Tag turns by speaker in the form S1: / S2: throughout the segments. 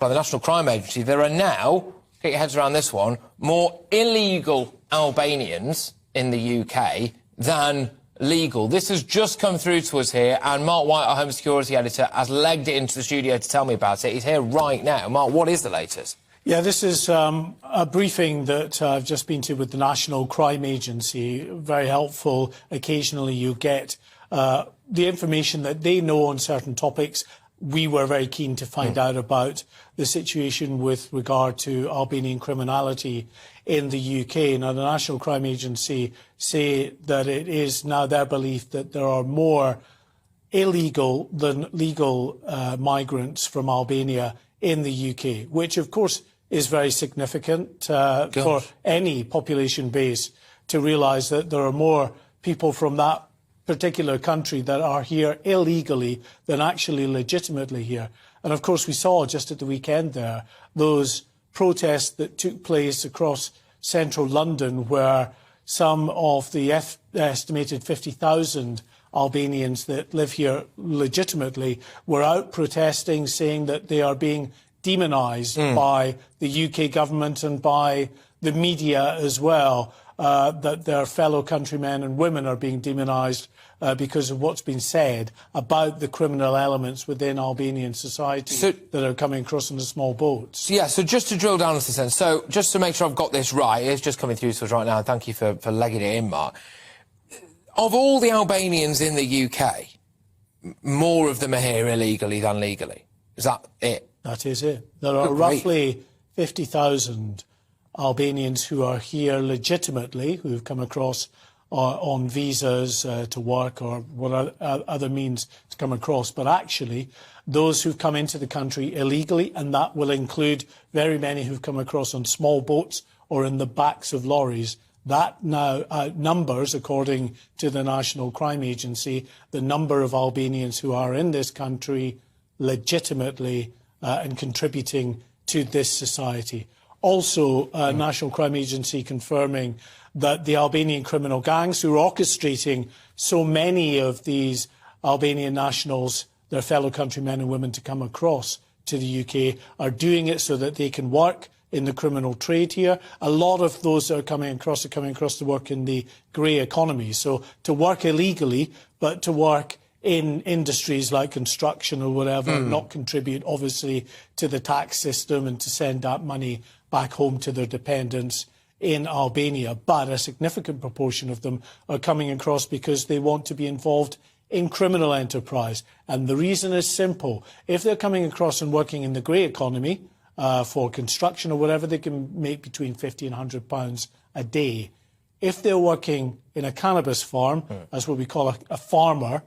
S1: by the National Crime Agency, there are now, get your heads around this one, more illegal Albanians in the UK than legal. This has just come through to us here, and Mark White, our Home Security Editor, has legged it into the studio to tell me about it. He's here right now. Mark, what is the latest?
S2: Yeah, this is a briefing that I've just been to with the National Crime Agency. Very helpful. Occasionally you get the information that they know on certain topics. We were very keen to find out about the situation with regard to Albanian criminality in the UK. Now, the National Crime Agency say that it is now their belief that there are more illegal than legal migrants from Albania in the UK, which, of course, is very significant for any population base to realise that there are more people from that particular country that are here illegally than actually legitimately here. And of course we saw just at the weekend there those protests that took place across central London, where some of the estimated 50,000 Albanians that live here legitimately were out protesting, saying that they are being demonised by the UK government and by the media as well, that their fellow countrymen and women are being demonised because of what's been said about the criminal elements within Albanian society that are coming across in the small boats.
S1: Yeah, so just to drill down into the sense, so just to make sure I've got this right, it's just coming through to us right now, thank you for legging it in, Mark. Of all the Albanians in the UK, more of them are here illegally than legally. Is that it?
S2: That is it. There are roughly 50,000 Albanians who are here legitimately, who've come across on visas to work or what other means to come across. But actually, those who've come into the country illegally, and that will include very many who've come across on small boats or in the backs of lorries, that now outnumbers, according to the National Crime Agency, the number of Albanians who are in this country legitimately and contributing to this society. Also, National Crime Agency confirming that the Albanian criminal gangs who are orchestrating so many of these Albanian nationals, their fellow countrymen and women, to come across to the UK, are doing it so that they can work in the criminal trade here. A lot of those that are coming across to work in the grey economy. So to work illegally, but to work in industries like construction or whatever, not contribute, obviously, to the tax system and to send that money back home to their dependents in Albania. But a significant proportion of them are coming across because they want to be involved in criminal enterprise. And the reason is simple. If they're coming across and working in the grey economy for construction or whatever, they can make between £50 and £100 a day. If they're working in a cannabis farm, as what we call a farmer,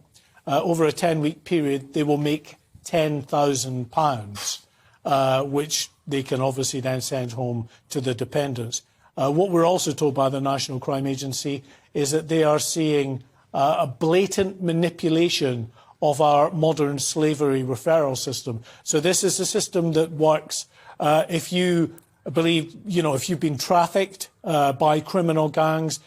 S2: over a 10-week period, they will make £10,000, which they can obviously then send home to the dependents. What we're also told by the National Crime Agency is that they are seeing a blatant manipulation of our modern slavery referral system. So this is a system that works if you believe, if you've been trafficked by criminal gangs,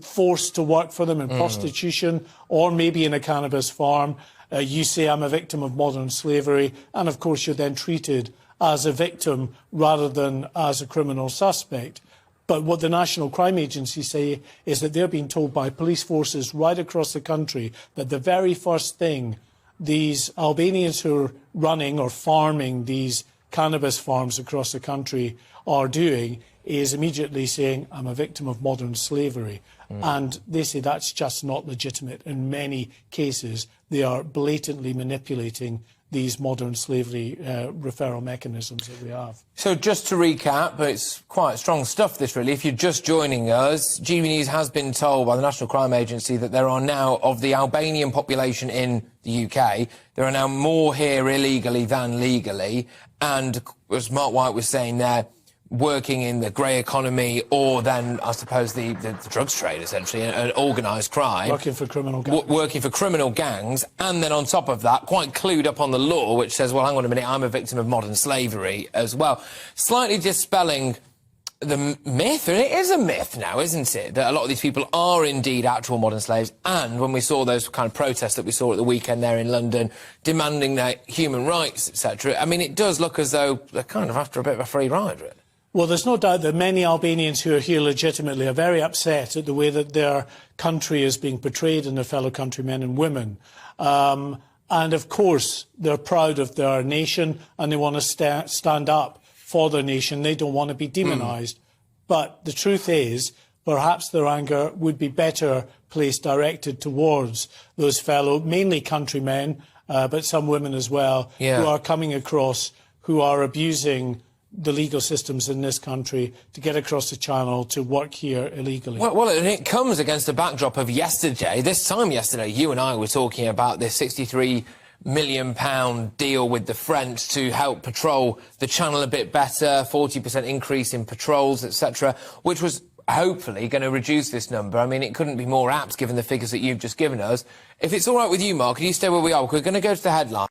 S2: forced to work for them in prostitution or maybe in a cannabis farm. You say, I'm a victim of modern slavery, and of course you're then treated as a victim rather than as a criminal suspect. But what the National Crime Agency say is that they're being told by police forces right across the country that the very first thing these Albanians who are running or farming these cannabis farms across the country are doing is immediately saying, I'm a victim of modern slavery. And they say that's just not legitimate. In many cases, they are blatantly manipulating these modern slavery referral mechanisms that we have.
S1: So just to recap, but it's quite strong stuff, this really. If you're just joining us, GB News has been told by the National Crime Agency that there are now, of the Albanian population in the UK, there are now more here illegally than legally. And as Mark White was saying there, working in the grey economy or then, I suppose, the drugs trade, essentially, and organised crime.
S2: Working for criminal gangs.
S1: Working for criminal gangs, and then on top of that, quite clued up on the law, which says, well, hang on a minute, I'm a victim of modern slavery as well. Slightly dispelling the myth, and it is a myth now, isn't it, that a lot of these people are indeed actual modern slaves. And when we saw those kind of protests that we saw at the weekend there in London, demanding their human rights, etc., I mean, it does look as though they're kind of after a bit of a free ride, really.
S2: Well, there's no doubt that many Albanians who are here legitimately are very upset at the way that their country is being portrayed and their fellow countrymen and women. And, of course, they're proud of their nation and they want to stand up for their nation. They don't want to be demonised. But the truth is, perhaps their anger would be better placed directed towards those fellow, mainly countrymen, but some women as well, who are coming across, who are abusing the legal systems in this country to get across the channel to work here illegally.
S1: Well, and it comes against the backdrop of yesterday. This time yesterday, you and I were talking about this £63 million deal with the French to help patrol the channel a bit better, 40% increase in patrols, etc., which was hopefully going to reduce this number. I mean, it couldn't be more apt given the figures that you've just given us. If it's all right with you, Mark, can you stay where we are? We're going to go to the headline.